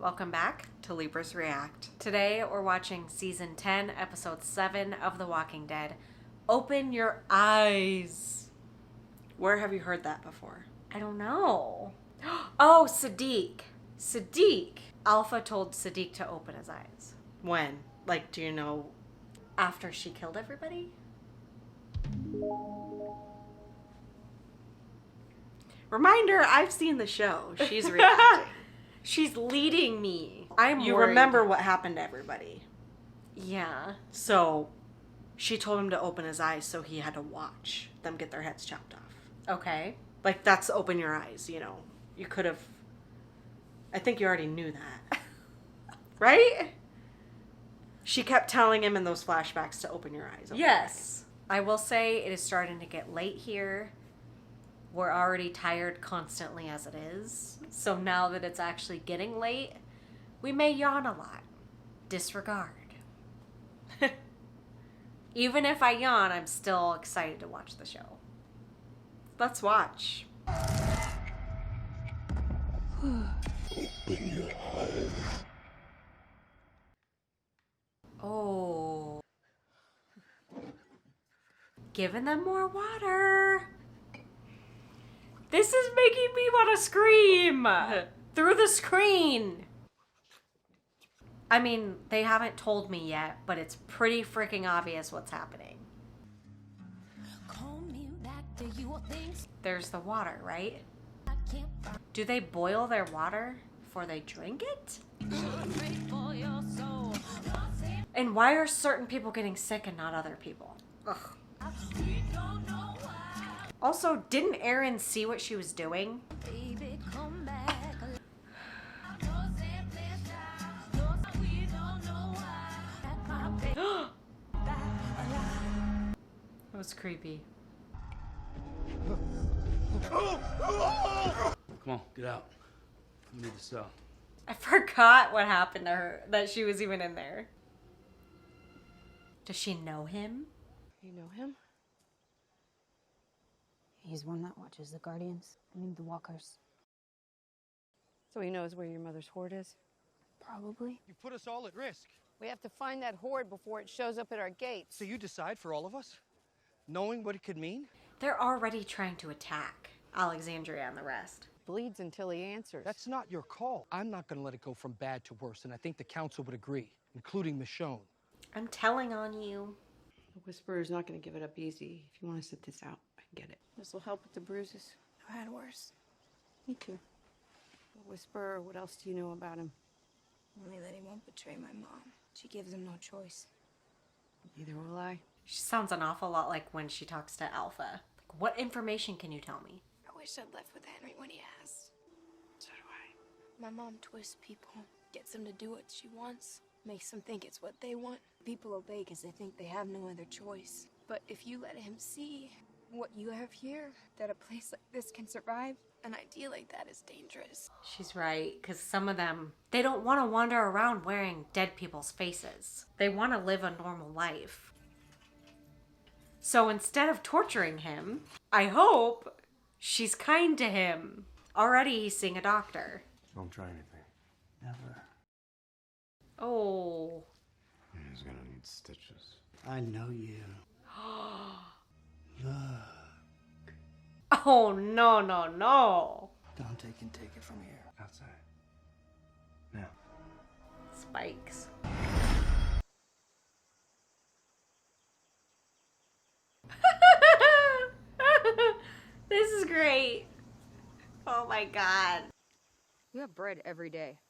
Welcome back to Libras React. Today we're watching Season 10, Episode 7 of The Walking Dead. Open your eyes. Where have you heard that before? I don't know. Oh, Sadiq. Sadiq. Alpha told Sadiq to open his eyes. When? Like, do you know? After she killed everybody? Reminder, I've seen the show. She's reacting. She's leading me. You remember what happened to everybody. Yeah. So, she told him to open his eyes, so he had to watch them get their heads chopped off. Okay. Like, that's open your eyes, you know. You could have... I think you already knew that. Right? She kept telling him in those flashbacks to open your eyes. Yes. I will say it is starting to get late here. We're already tired constantly as it is. So now that it's actually getting late, we may yawn a lot. Disregard. Even if I yawn, I'm still excited to watch the show. Let's watch. Open your eyes. Oh. Giving them more water. This is making me want to scream through the screen. I mean, they haven't told me yet, but it's pretty freaking obvious what's happening. There's the water, right? Do they boil their water before they drink it? And why are certain people getting sick and not other people? Ugh. Also, didn't Aaron see what she was doing? That was creepy. Come on, get out. I need the cell. I forgot what happened to her, that she was even in there. Does she know him? You know him? He's one that watches the Guardians. I mean, the Walkers. So he knows where your mother's hoard is? Probably. You put us all at risk. We have to find that hoard before it shows up at our gates. So you decide for all of us? Knowing what it could mean? They're already trying to attack Alexandria and the rest. Bleeds until he answers. That's not your call. I'm not going to let it go from bad to worse, and I think the council would agree, including Michonne. I'm telling on you. The Whisperer's not going to give it up easy. If you want to sit this out, I can get it. This will help with the bruises. I've had worse. Me too. The Whisperer, what else do you know about him? Only that he won't betray my mom. She gives him no choice. Neither will I. She sounds an awful lot like when she talks to Alpha. Like, what information can you tell me? I wish I'd left with Henry when he asked. So do I. My mom twists people, gets them to do what she wants, makes them think it's what they want. People obey because they think they have no other choice. But if you let him see what you have here, that a place like this can survive, an idea like that is dangerous. She's right, because some of them, they don't want to wander around wearing dead people's faces. They want to live a normal life. So instead of torturing him, I hope she's kind to him. Already he's seeing a doctor. Don't try anything. Never. Oh. He's gonna need stitches. I know you. Look. Oh, no, no, no. Dante can take it from here. Outside. Now. Spikes. This is great. Oh my god. You have bread every day.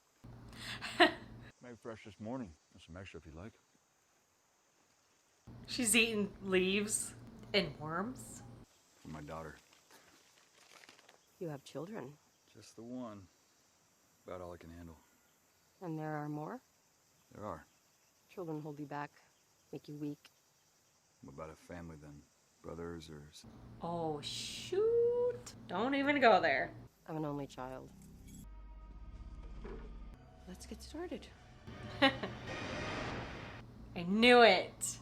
Made fresh this morning. There's some extra if you'd like. She's eating leaves and worms. For my daughter. You have children. Just the one. About all I can handle. And there are more? There are. Children hold you back, make you weak. What about a family then? Brothers or... Oh, shoot. Don't even go there. I'm an only child. Let's get started. I knew it.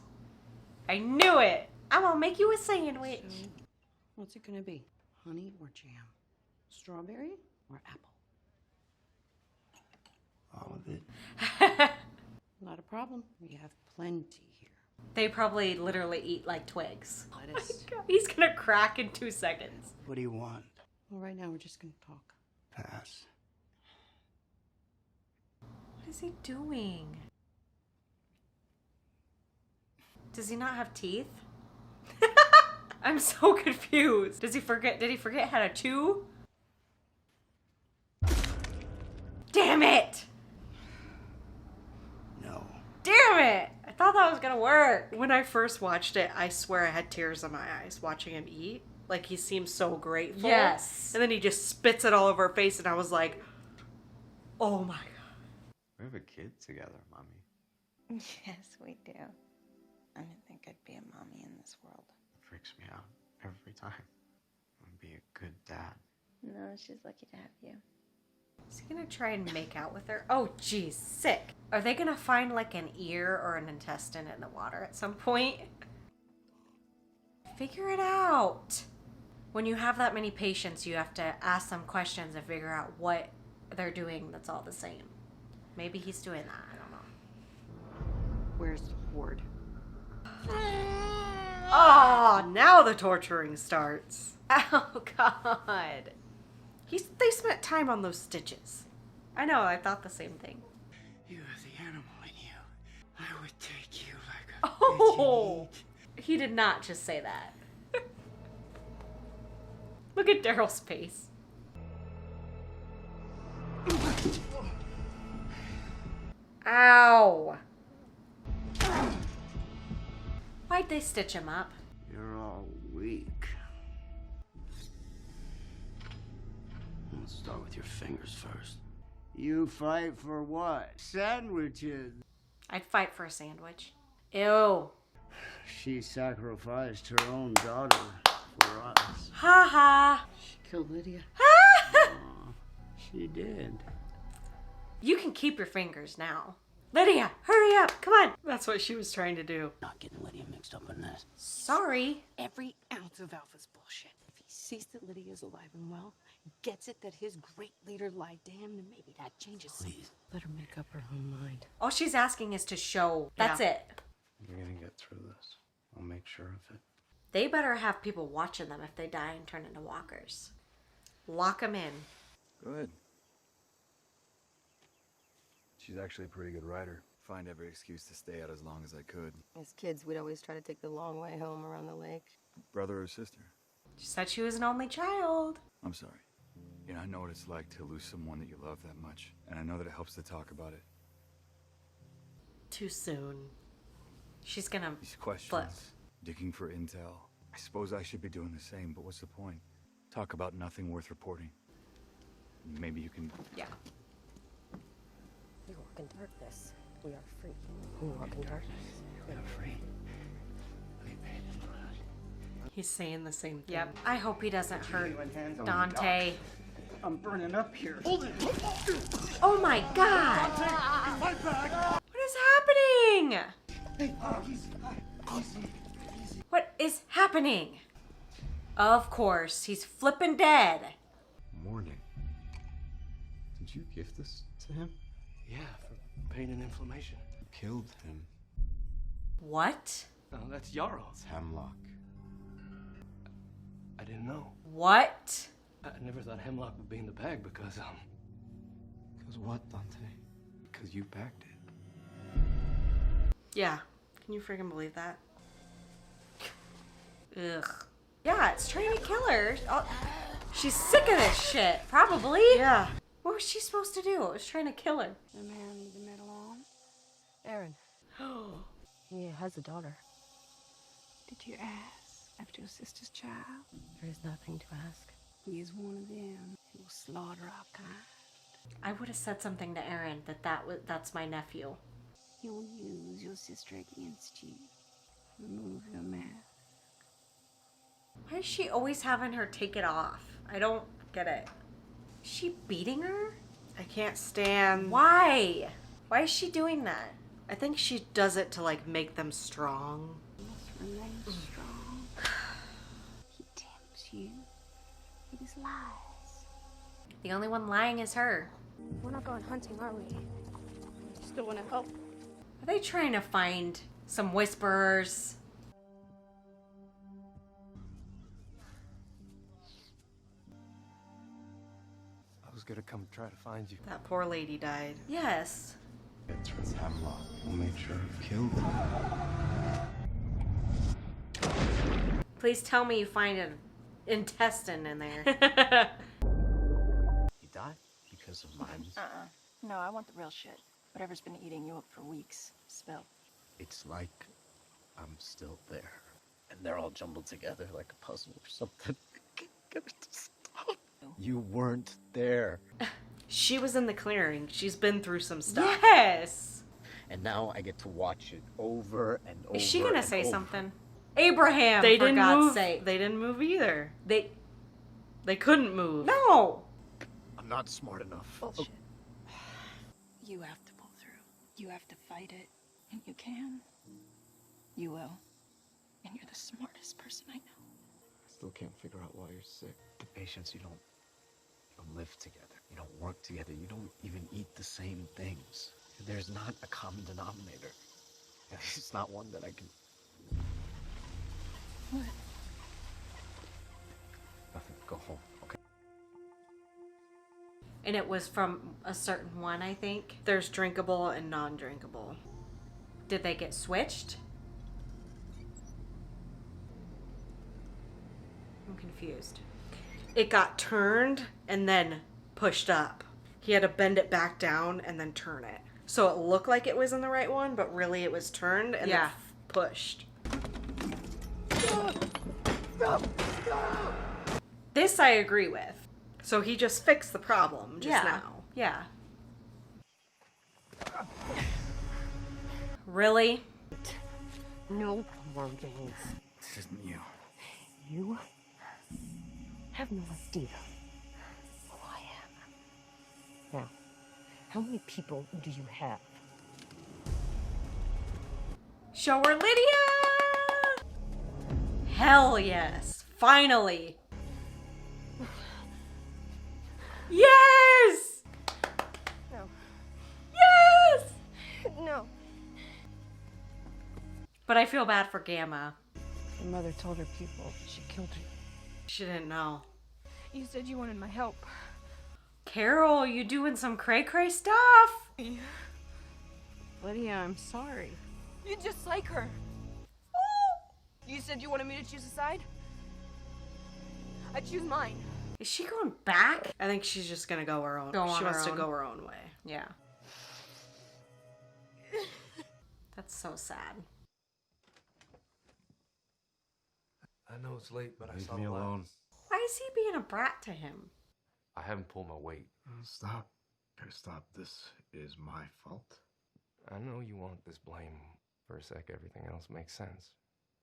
I knew it. I'm gonna make you a sandwich. So, what's it gonna be? Honey or jam? Strawberry or apple? Not a problem. We have plenty here. They probably literally eat like twigs. Lettuce. God, he's gonna crack in 2 seconds. What do you want? Well, right now we're just gonna talk. Pass. What is he doing? Does he not have teeth? I'm so confused. Did he forget how to chew? Damn it! No. Damn it! I thought that was gonna work. When I first watched it, I swear I had tears in my eyes watching him eat. Like, he seemed so grateful. Yes. And then he just spits it all over her face, and I was like, oh my God. We have a kid together, Mommy. Yes, we do. I didn't think I'd be a mommy in this world. It freaks me out every time. I'd be a good dad. No, she's lucky to have you. Is he gonna try and make out with her? Oh, geez, sick. Are they gonna find like an ear or an intestine in the water at some point? Figure it out. When you have that many patients, you have to ask them questions and figure out what they're doing that's all the same. Maybe he's doing that. I don't know. Where's the ward? Oh, now the torturing starts. Oh, God. They spent time on those stitches. I know, I thought the same thing. You have the animal in you. I would take you like a Oh! He did not just say that. Look at Daryl's face. Ow! Why'd they stitch him up? You're all weak. Let's start with your fingers first. You fight for what? Sandwiches. I'd fight for a sandwich. Ew. She sacrificed her own daughter for us. Ha ha. She killed Lydia. Aw, she did. You can keep your fingers now. Lydia, hurry up. Come on. That's what she was trying to do. Not getting Lydia mixed up in this. Sorry. Every ounce of Alpha's bullshit. If he sees that Lydia's alive and well, gets it that his great leader lied to him, then maybe that changes. Please. Let her make up her own mind. All she's asking is to show. That's it. You're gonna get through this. I'll make sure of it. They better have people watching them if they die and turn into walkers. Lock them in. Good. She's actually a pretty good writer. Find every excuse to stay out as long as I could. As kids, we'd always try to take the long way home around the lake. Brother or sister? She said she was an only child. I'm sorry. You know, I know what it's like to lose someone that you love that much. And I know that it helps to talk about it. Too soon. She's gonna These questions, flip. digging for intel. I suppose I should be doing the same, but what's the point? Talk about nothing worth reporting. Maybe you can... Yeah. We walk in darkness. We are free. We walk in darkness. We are free. He's saying the same thing. Yep. I hope he doesn't hurt Dante. I'm burning up here. Hold it! Oh my God! Fight back! What is happening? What is happening? Of course, he's flipping dead. Morning. Did you give this to him? Yeah, for pain and inflammation. You killed him. What? Oh, that's Jarl. It's hemlock. I didn't know. What? I never thought hemlock would be in the bag because, Because what, Dante? Because you packed it. Yeah. Can you freaking believe that? Ugh. Yeah, it's trying to kill her. Oh, she's sick of this shit, probably. Yeah. What was she supposed to do? It was trying to kill her. The man with the medal on? Aaron. He has a daughter. Did you ask after your sister's child? There is nothing to ask. He is one of them who will slaughter our kind. I would have said something to Aaron that's my nephew. He will use your sister against you. Remove your mask. Why is she always having her take it off? I don't get it. Is she beating her? I can't stand... Why? Why is she doing that? I think she does it to, like, make them strong. You must remain strong. He tempts you with his lies. The only one lying is her. We're not going hunting, are we? Still want to help? Are they trying to find some whisperers? I was gonna come try to find you. That poor lady died. Yes. Let's have a look. We'll make sure you killed him. Please tell me you find an intestine in there. He died because of mines. No, I want the real shit. Whatever's been eating you up for weeks. Spill. It's like I'm still there. And they're all jumbled together like a puzzle or something. Get it to stop. You weren't there. She was in the clearing. She's been through some stuff. Yes. And now I get to watch it over and over. Is she gonna and say over. something? Abraham, They for didn't God's move. sake. They didn't move either. They couldn't move. No. I'm not smart enough. Bullshit. You have to pull through. You have to fight it. And you can. You will. And you're the smartest person I know. I still can't figure out why you're sick. The patients, you don't live together. You don't work together. You don't even eat the same things. There's not a common denominator. It's not one that I can... What? Nothing. Go home, okay? And it was from a certain one, I think. There's drinkable and non-drinkable. Did they get switched? I'm confused. It got turned and then pushed up. He had to bend it back down and then turn it. So it looked like it was in the right one, but really it was turned and then pushed. This I agree with. So he just fixed the problem just now. Yeah. Really? No more games. This isn't you. You have no idea who I am. Now, how many people do you have? Show her Lydia! Hell yes. Finally. Yes! No. Yes! No. But I feel bad for Gamma. Your mother told her people she killed you. She didn't know. You said you wanted my help. Carol, you doing some cray-cray stuff? Lydia, I'm sorry. You're just like her. You said you wanted me to choose a side? I choose mine. Is she going back? I think she's just gonna go her own. Go on she her wants to own. go her own way. Yeah. That's so sad. I know it's late, but I saw Leave me the light. alone. Why is he being a brat to him? I haven't pulled my weight. Stop. Stop. This is my fault. I know you want this blame for a sec. Everything else makes sense,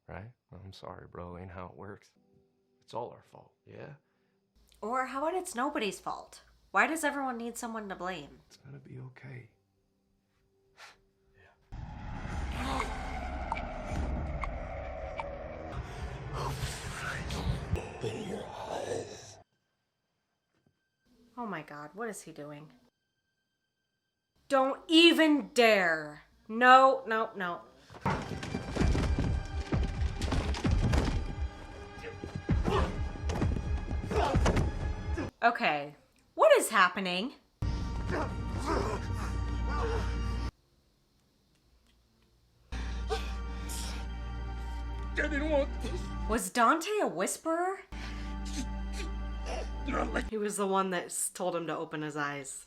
right? I'm sorry, bro. Ain't how it works. It's all our fault, yeah? Or how about it's nobody's fault? Why does everyone need someone to blame? It's gonna be okay. Open your eyes. Oh my god, what is he doing? Don't even dare. No, no, no. Okay, what is happening? I didn't want this. Was Dante a whisperer? He was the one that told him to open his eyes.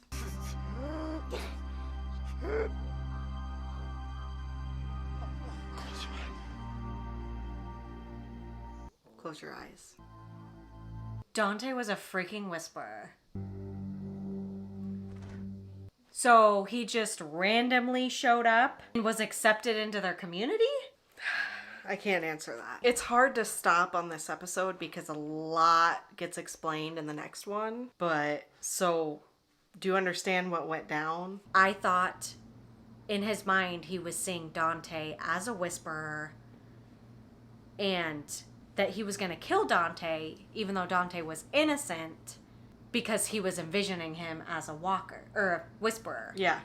Close your eyes. Dante was a freaking whisperer. So he just randomly showed up and was accepted into their community? I can't answer that. It's hard to stop on this episode because a lot gets explained in the next one. But, so, do you understand what went down? I thought in his mind he was seeing Dante as a whisperer and that he was going to kill Dante even though Dante was innocent because he was envisioning him as a walker or a whisperer. Yeah.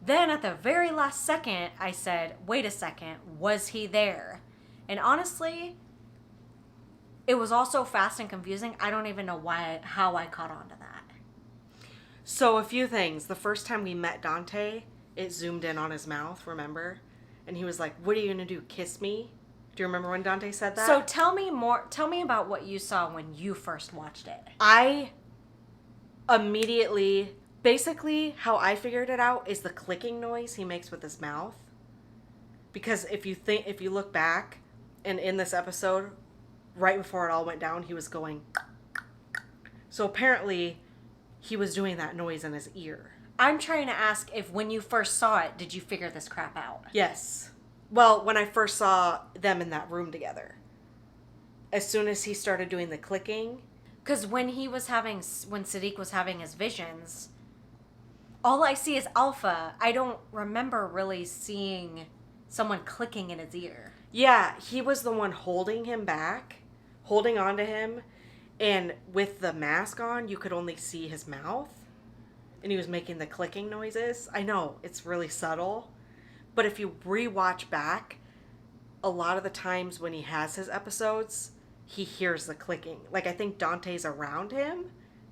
Then at the very last second, I said, wait a second, was he there? And honestly, it was all so fast and confusing, I don't even know how I caught on to that. So a few things. The first time we met Dante, it zoomed in on his mouth, remember? And he was like, what are you going to do, kiss me? Do you remember when Dante said that? So tell me about what you saw when you first watched it. I immediately, basically how I figured it out is the clicking noise he makes with his mouth. Because if you look back, and in this episode, right before it all went down, he was going. So apparently, he was doing that noise in his ear. I'm trying to ask if when you first saw it, did you figure this crap out? Yes. Well, when I first saw them in that room together. As soon as he started doing the clicking. Because when Sadiq was having his visions, all I see is Alpha. I don't remember really seeing someone clicking in his ear. Yeah, he was the one holding him back, holding on to him, and with the mask on, you could only see his mouth, and he was making the clicking noises. I know, it's really subtle, but if you rewatch back, a lot of the times when he has his episodes, he hears the clicking. Like, I think Dante's around him,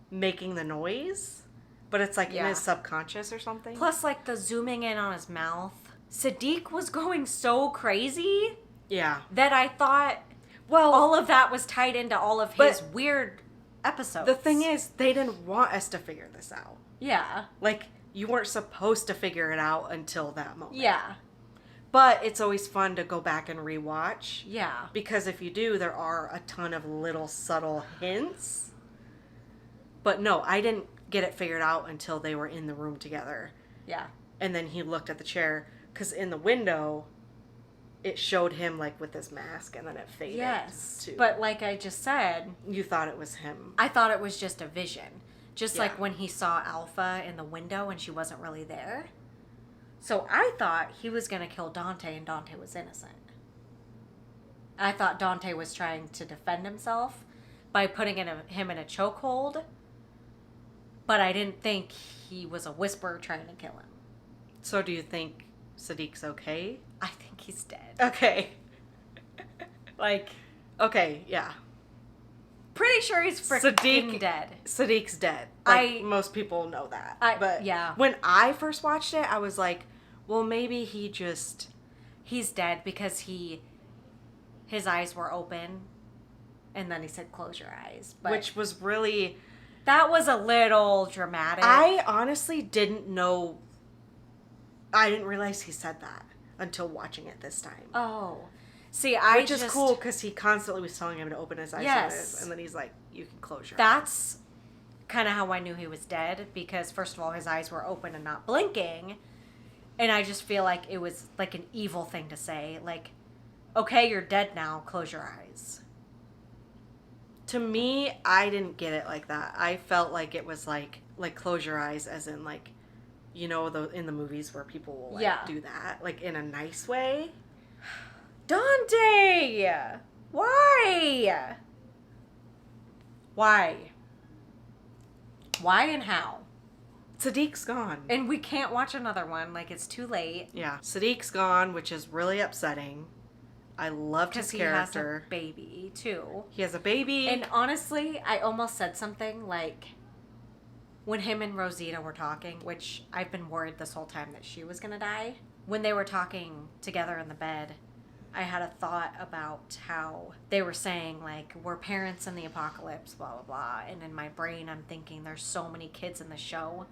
making the noise, but it's like in his subconscious or something. Plus, like, the zooming in on his mouth. Sadiq was going so crazy. Yeah. That I thought, well, all of that was tied into all of his weird episodes. The thing is, they didn't want us to figure this out. Yeah. Like, you weren't supposed to figure it out until that moment. Yeah. But it's always fun to go back and rewatch. Yeah. Because if you do, there are a ton of little subtle hints. But no, I didn't get it figured out until they were in the room together. Yeah. And then he looked at the chair. Because in the window, it showed him, like, with his mask, and then it faded. Yes. Too. But like I just said... You thought it was him. I thought it was just a vision. Just like when he saw Alpha in the window and she wasn't really there. So I thought he was going to kill Dante and Dante was innocent. I thought Dante was trying to defend himself by putting him in a chokehold. But I didn't think he was a whisperer trying to kill him. So do you think Sadiq's okay? I think he's dead. Okay. Like... Okay, yeah. Pretty sure he's freaking dead. Sadiq's dead. Like, most people know that. But yeah. When I first watched it, I was like, well, maybe he's dead because his eyes were open and then he said, close your eyes. But which was really... That was a little dramatic. I honestly didn't know... I didn't realize he said that until watching it this time. Oh. See, Which is cool because he constantly was telling him to open his eyes. Yes. And then he's like, you can close your eyes. That's kind of how I knew he was dead because, first of all, his eyes were open and not blinking. And I just feel like it was like an evil thing to say. Like, okay, you're dead now. Close your eyes. To me, I didn't get it like that. I felt like it was like close your eyes as in like, you know, in the movies where people will like do that. Like in a nice way. Dante! Why? Why? Why and how? Sadiq's gone. And we can't watch another one. Like, it's too late. Yeah. Sadiq's gone, which is really upsetting. I loved his character. He has a baby, too. He has a baby. And honestly, I almost said something like, when him and Rosita were talking, which I've been worried this whole time that she was going to die. When they were talking together in the bed, I had a thought about how they were saying, like, we're parents in the apocalypse, blah, blah, blah. And in my brain, I'm thinking there's so many kids in the show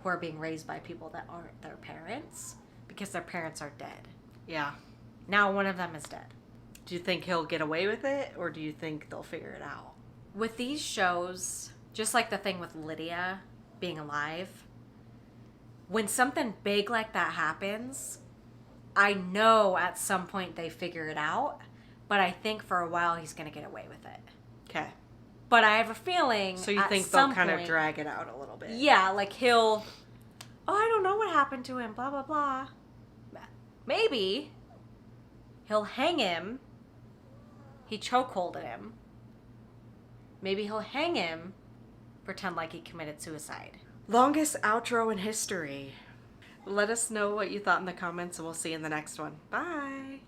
who are being raised by people that aren't their parents because their parents are dead. Yeah. Now one of them is dead. Do you think he'll get away with it, or do you think they'll figure it out? With these shows, just like the thing with Lydia being alive, when something big like that happens, I know at some point they figure it out, but I think for a while he's going to get away with it. Okay. But I have a feeling so you think they'll kind of drag it out a little bit? Yeah, like he'll, I don't know what happened to him, blah, blah, blah. Maybe he'll hang him. He chokeholded him. Maybe he'll hang him, pretend like he committed suicide. Longest outro in history. Let us know what you thought in the comments, and we'll see you in the next one. Bye!